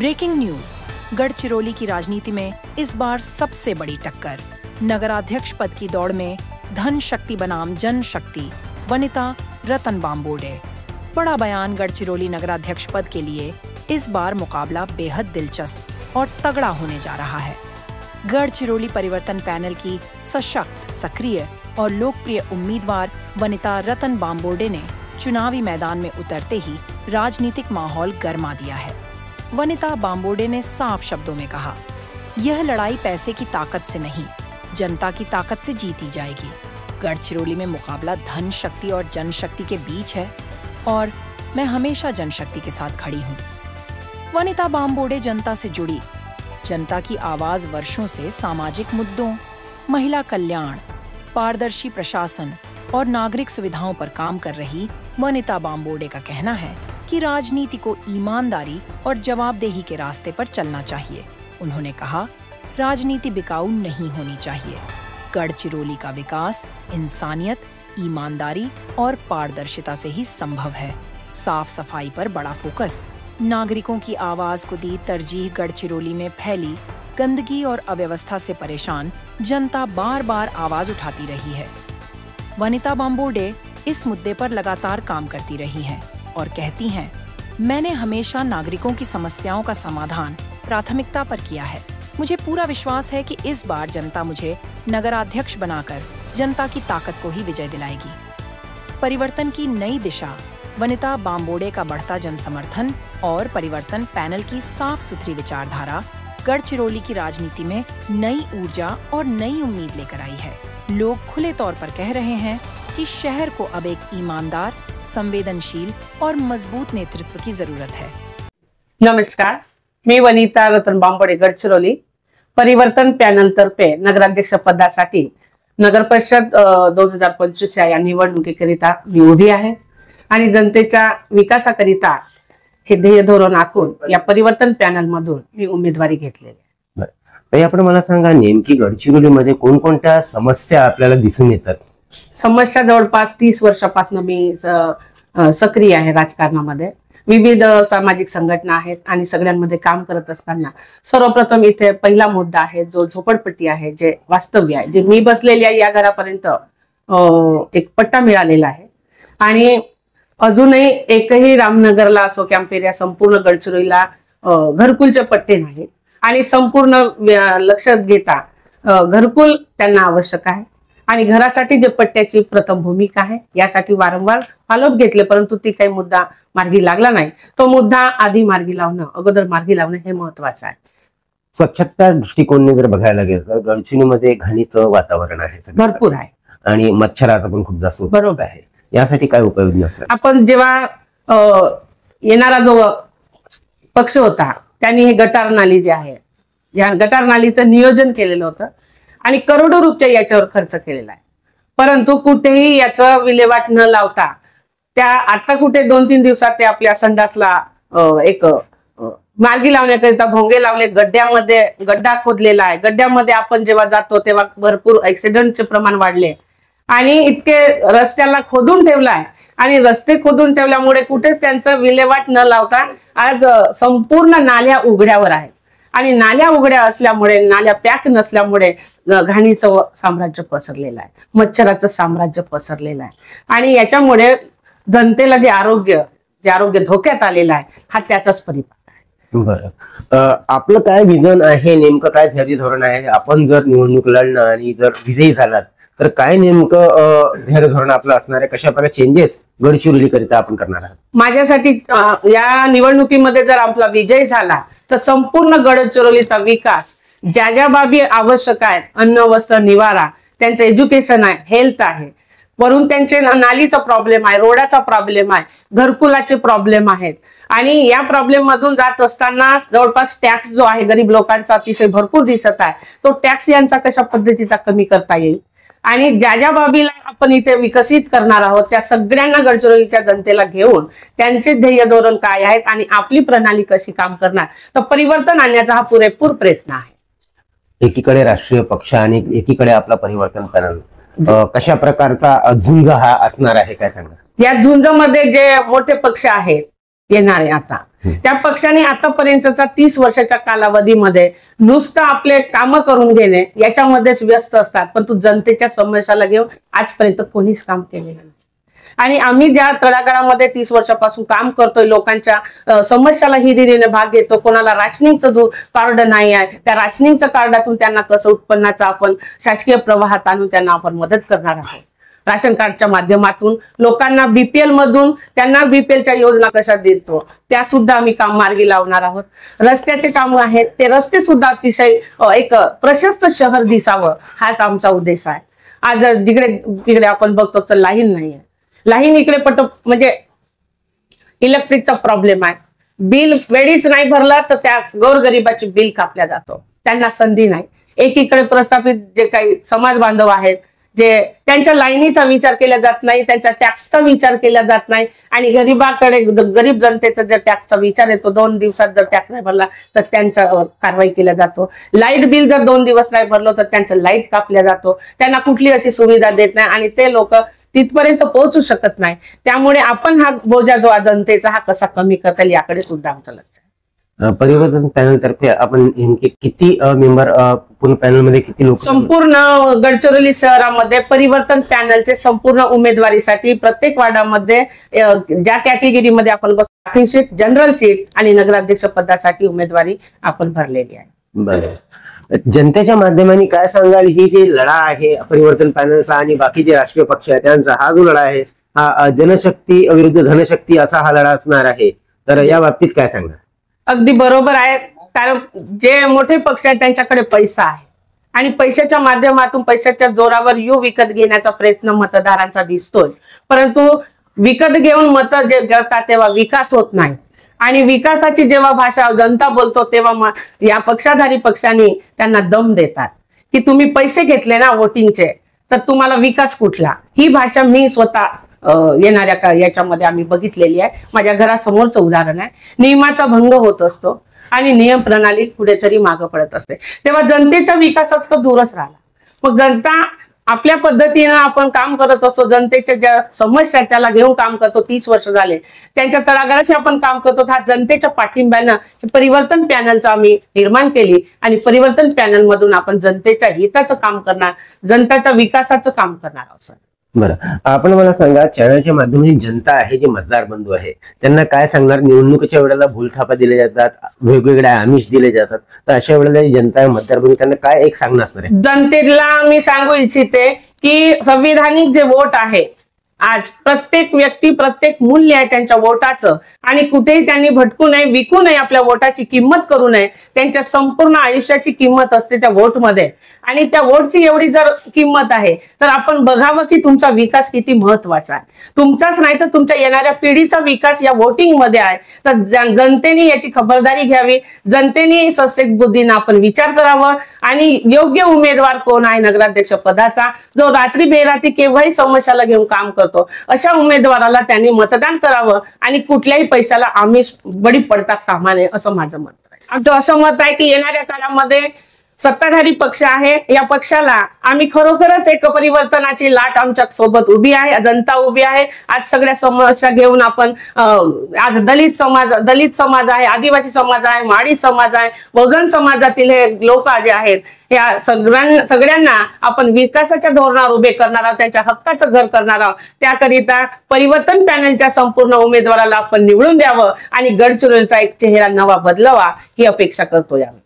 Breaking news. Gadchiroli की राजनीति में इस बार सबसे बड़ी टक्कर। नगराध्यक्ष पद की दौड़ में धन शक्ति बनाम जन शक्ति, वनिता रतन बाम्बोडे। बड़ा बयान। गढ़चिरौली नगराध्यक्ष पद के लिए इस बार मुकाबला बेहद दिलचस्प और तगड़ा होने जा रहा है। गढ़चिरौली परिवर्तन पैनल की सशक्त, सक्रिय और लोकप्रिय उम्मीदवार वनिता रतन बाम्बोडे ने चुनावी मैदान में उतरते ही राजनीतिक माहौल गर्मा दिया है। वनिता बाम्बोडे ने साफ शब्दों में कहा, यह लड़ाई पैसे की ताकत से नहीं, जनता की ताकत से जीती जाएगी। गढ़चिरौली में मुकाबला धन शक्ति और जनशक्ति के बीच है और मैं हमेशा जनशक्ति के साथ खड़ी हूँ। वनिता बाम्बोडे जनता से जुड़ी, जनता की आवाज वर्षों से सामाजिक मुद्दों, महिला कल्याण, पारदर्शी प्रशासन और नागरिक सुविधाओं पर काम कर रही वनिता बाम्बोडे का कहना है कि राजनीति को ईमानदारी और जवाबदेही के रास्ते पर चलना चाहिए। उन्होंने कहा, राजनीति बिकाऊ नहीं होनी चाहिए। गढ़चिरौली का विकास इंसानियत, ईमानदारी और पारदर्शिता से ही संभव है। साफ सफाई पर बड़ा फोकस। नागरिकों की आवाज को दी तरजीह। गढ़चिरौली में फैली गंदगी और अव्यवस्था से परेशान जनता बार बार आवाज उठाती रही है। वनिता बाम्बोडे इस मुद्दे पर लगातार काम करती रही हैं और कहती हैं, मैंने हमेशा नागरिकों की समस्याओं का समाधान प्राथमिकता पर किया है। मुझे पूरा विश्वास है कि इस बार जनता मुझे नगराध्यक्ष बनाकर जनता की ताकत को ही विजय दिलाएगी। परिवर्तन की नई दिशा। वनिता बाम्बोडे का बढ़ता जनसमर्थन और परिवर्तन पैनल की साफ सुथरी विचारधारा गढ़चिरौली की राजनीति में नई ऊर्जा और नई उम्मीद लेकर आई है। लोग खुले तौर पर कह रहे हैं कि शहर को अब एक ईमानदार, संवेदनशील और मजबूत नेतृत्व की जरूरत है। नमस्कार, मी वनिता रतन बाम्बोडे, गढ़चिरौली परिवर्तन पॅनल तर्फे नगराध्यक्ष पदासाठी नगर परिषद 2025 या निवडणुकीकरिता मी उभी आहे आणि जनतेच्या विकासाकरिता हे ध्येय धोरण आखून या परिवर्तन पॅनल मधून मी उमेदवारी घेतलेली आहे। आपण मला सांगा, नेमकी गडचिरोलीमध्ये कोणकोणत्या समस्या आपल्याला दिसून येतात? समस्या जवळपास 30 वर्षापासून मी सक्रिय आहे राजकारणामध्ये। विविध सामाजिक संघटना आहेत आणि सगळ्यांमध्ये काम करत असताना सर्वप्रथम इथे पहिला मुद्दा आहे जो झोपडपट्टी आहे, जे वास्तव्य आहे, जे मी बसलेली आहे या घरापर्यंत एक पट्टा मिळालेला आहे आणि अजूनही एकही रामनगरला असो कॅम्पेरिया संपूर्ण गडचिरोलीला घरकुलचे पट्टे नाहीत आणि संपूर्ण लक्षात घेता घरकुल त्यांना आवश्यक आहे आणि घरासाठी जे पट्ट्याची प्रथम भूमिका आहे यासाठी वारंवार आलोप घेतले, परंतु ती काही मुद्दा मार्गी लागला नाही। तो मुद्दा आधी मार्गी लावणं, अगोदर मार्गी लावणं हे महत्वाचं आहे। स्वच्छता दृष्टिकोनाने जर बघायला गेलं तर गडचिरोलीमध्ये घाणीचं वातावरण आहे, भरपूर आहे आणि मच्छराचं पण खूप जास्त बरोबर आहे। यासाठी काय उपाययोजना असतात? आपण जेव्हा येणारा जो पक्ष होता त्यांनी हे गटार नाली जे आहे, या गटार नालीचं नियोजन केलेलं होतं आणि करोडो रुपये याच्यावर खर्च केलेला आहे, परंतु कुठेही याचं विल्हेवाट न लावता त्या आता कुठे 2-3 दिवसात ते आपल्या संडासला एक मार्गी लावण्याकरिता भोंगे लावले। गड्ड्यामध्ये गड्डा खोदलेला आहे। गड्ड्यामध्ये आपण जेव्हा जातो तेव्हा भरपूर ऍक्सिडेंटचे प्रमाण वाढले आणि इतके रस्त्याला खोदून ठेवलाय आणि रस्ते खोदून ठेवल्यामुळे कुठेच त्यांचं विल्हेवाट न लावता आज संपूर्ण नाल्या उघड्यावर आहेत आणि नाल्या उघड्या असल्यामुळे, नाल्या पॅक नसल्यामुळे घाणीचं साम्राज्य पसरलेलं आहे, मच्छराचं साम्राज्य पसरलेलं आहे आणि याच्यामुळे जनतेला जे आरोग्य धोक्यात आलेलं आहे हा त्याचाच परिणाम आहे। बरं, आपलं काय विजन आहे, नेमकं काय ध्येय धोरण आहे? आपण जर निवडणूक लढणं आणि जर विजयी झालात तर काय नेमकं ध्येय धोरण आपलं असणार आहे? कशा प्रकारे चेंजेस गडचिरोली करिता आपण करणार आहात? माझ्यासाठी या निवडणुकीमध्ये जर आपला विजय झाला तर संपूर्ण गडचिरोलीचा विकास, ज्या ज्या बाबी आवश्यक आहेत, अन्न, वस्त्र, निवारा, त्यांचं एज्युकेशन आहे, हेल्थ आहे, वरून त्यांचे नालीचा प्रॉब्लेम आहे, रोडाचा प्रॉब्लेम आहे, घरकुलाचे प्रॉब्लेम आहेत आणि या प्रॉब्लेम मधून जात असताना जवळपास टॅक्स जो आहे गरीब लोकांचा अतिशय भरपूर दिसत आहे, तो टॅक्स यांचा कशा पद्धतीचा कमी करता येईल आणि ज्या ज्या बाबीला आपण इथे विकसित करणार आहोत त्या सगळ्यांना गडचिरोलीच्या जनतेला घेऊन त्यांचे ध्येय धोरण काय आहेत आणि आपली प्रणाली कशी काम करणार, तर परिवर्तन आणण्याचा हा पुरेपूर प्रयत्न आहे। एकीकडे राष्ट्रीय पक्ष आणि एकीकडे आपला परिवर्तन पॅनल, कशा प्रकारचा झुंज हा असणार आहे, काय सांगा? या झुंजमध्ये जे मोठे पक्ष आहेत येणारे आता त्या पक्षाने आतापर्यंतचा 30 वर्षाच्या कालावधीमध्ये नुसतं आपले कामं करून घेणे याच्यामध्येच व्यस्त असतात, पण तू जनतेच्या समस्याला घेऊन आजपर्यंत कोणीच काम केलेलं नाही. आणि आम्ही ज्या तळागाळामध्ये 30 वर्षापासून काम करतोय, लोकांच्या समस्याला हिरिरीने भाग घेतो. कोणाला राशनिंगचं कार्ड नाही आहे, त्या राशनिंगचं कार्डातून त्यांना कसं उत्पन्नाचा आपण शासकीय प्रवाहात आणून त्यांना आपण मदत करणार आहोत. राशन कार्डच्या माध्यमातून लोकांना बीपीएल मधून त्यांना बीपीएलच्या योजना कशा देतो त्या सुद्धा आम्ही काम मार्गी लावणार आहोत. रस्त्याचे काम आहेत, ते रस्ते सुद्धा अतिशय एक प्रशस्त शहर दिसावं हाच आमचा उद्देश आहे. आज जिकडे तिकडे आपण बघतो तर लाईन नाही आहे. लाईन इकडे म्हणजे इलेक्ट्रिकचा प्रॉब्लेम आहे. बिल वेळीच नाही भरला तर त्या गोरगरिबाची बिल कापल्या जातो, त्यांना संधी नाही. एकीकडे प्रस्थापित जे काही समाज बांधव आहेत, जे त्यांच्या लाईनीचा विचार केला जात नाही, त्यांच्या टॅक्सचा विचार केला जात नाही. आणि गरीबाकडे गरीब जनतेचा जर टॅक्सचा विचार येतो, 2 दिवसात जर टॅक्स नाही भरला तर त्यांचा कारवाई केला जातो. लाईट बिल जर 2 दिवस नाही भरलं तर त्यांचं लाईट कापल्या जातो. त्यांना कुठली अशी सुविधा देत नाही आणि ते लोक तिथपर्यंत पोहोचू शकत नाही. त्यामुळे आपण हा बोजा जो जनतेचा हा कसा कमी करता येईल याकडे सुद्धा आमचं लक्ष आहे. परिवर्तन पॅनल तर्फे आपण नेमके किती मेंबर, पूर्ण पॅनल मध्ये किती लोक? संपूर्ण गडचिरोली शहरामध्ये परिवर्तन पॅनलचे संपूर्ण उमेदवारीसाठी प्रत्येक वार्डामध्ये ज्या कॅटेगरीमध्ये आपण बसतो, सीट, जनरल सीट आणि नगराध्यक्ष पदासाठी उमेदवारी आपण भरलेली आहे. बरोबर. जनतेच्या माध्यमाने काय सांगाल, ही जी लढा आहे परिवर्तन पॅनलचा आणि बाकी जे राष्ट्रीय पक्ष आहेत त्यांचा, हा जो लढा आहे हा जनशक्ती विरुद्ध धनशक्ती असा हा लढा असणार आहे, तर या बाबतीत काय सांगणार? अगदी बरोबर आहे. कारण जे मोठे पक्ष आहेत त्यांच्याकडे पैसा आहे आणि पैशाच्या माध्यमातून पैशाच्या जोरावर विकत घेण्याचा प्रयत्न मतदारांचा दिसतोय. परंतु विकत घेऊन मत जे करतात तेव्हा विकास होत नाही. आणि विकासाची जेव्हा भाषा जनता बोलतो तेव्हा या पक्षाधारी पक्षांनी त्यांना दम देतात की तुम्ही पैसे घेतले ना वोटिंगचे तर तुम्हाला विकास कुठला. ही भाषा मी स्वतः येणाऱ्या याच्यामध्ये आम्ही बघितलेली आहे. माझ्या घरासमोरचं उदाहरण आहे. नियमाचा भंग होत असतो आणि नियम प्रणाली कुठेतरी मागं पडत असते, तेव्हा जनतेचा विकासात तो दूरच राहिला. मग जनता आपल्या पद्धतीनं आपण काम करत असतो, जनतेच्या ज्या समस्या त्याला घेऊन काम करतो. 30 वर्ष झाले त्यांच्या तळागाळाशी आपण काम करतो. हा जनतेच्या पाठिंब्यानं परिवर्तन पॅनलचं आम्ही निर्माण केली आणि परिवर्तन पॅनल मधून आपण जनतेच्या हिताचं काम करणार, जनतेच्या विकासाचं काम करणार आहोत. बरं, आपण मला सांगा, चॅनलच्या माध्यमातून जनता आहे, जे मतदार बंधू आहे, त्यांना काय सांगणार? निवडणुकीच्या वेळेला भूलथापा दिले जातात, वेगवेगळ्या आमिष दिले जातात, तर अशा वेळेला जनता मतदार बंधू त्यांना काय एक सांगणं असणार आहे? जनतेला मी सांगू इच्छिते की संविधानिक जे वोट आहे, आज प्रत्येक व्यक्ती प्रत्येक मूल्य आहे त्यांच्या वोटाचं आणि कुठेही त्यांनी भटकू नये, विकू नये, आपल्या वोटाची किंमत करू नये. त्यांच्या संपूर्ण आयुष्याची किंमत असते त्या वोटमध्ये आणि त्या वोटची एवढी जर किंमत आहे तर आपण बघावं की तुमचा विकास किती महत्वाचा आहे. तुमचाच नाही तर तुमच्या येणाऱ्या पिढीचा विकास या वोटिंग मध्ये आहे. तर जनतेने याची खबरदारी घ्यावी, जनतेने ससेक बुद्धीने आपण विचार करावा आणि योग्य उमेदवार कोण आहे नगराध्यक्ष पदाचा, जो रात्री बेरात्री केव्हाही समस्याला घेऊन काम करतो, अशा उमेदवाराला त्यांनी मतदान करावं आणि कुठल्याही पैशाला आमिष बळी पडता कामा नये असं माझं मत आहे. आमचं असं मत आहे की येणाऱ्या काळामध्ये सत्ताधारी पक्ष आहे, या पक्षाला आम्ही खरोखरच एक परिवर्तनाची लाट आमच्या सोबत उभी आहे, जनता उभी आहे. आज सगळ्या समस्या घेऊन आपण आज दलित समाज आहे, आदिवासी समाज आहे, माडी समाज आहे, बहुजन समाजातील हे लोक जे आहेत, या सगळ्यांना आपण विकासाच्या धोरणावर उभे करणार आहोत, त्यांच्या हक्काचं घर करणार आहोत. त्याकरिता परिवर्तन पॅनलच्या संपूर्ण उमेदवाराला आपण निवडून द्यावं आणि गडचिरोलीचा एक चेहरा नवा बदलावा ही अपेक्षा करतोय आम्ही.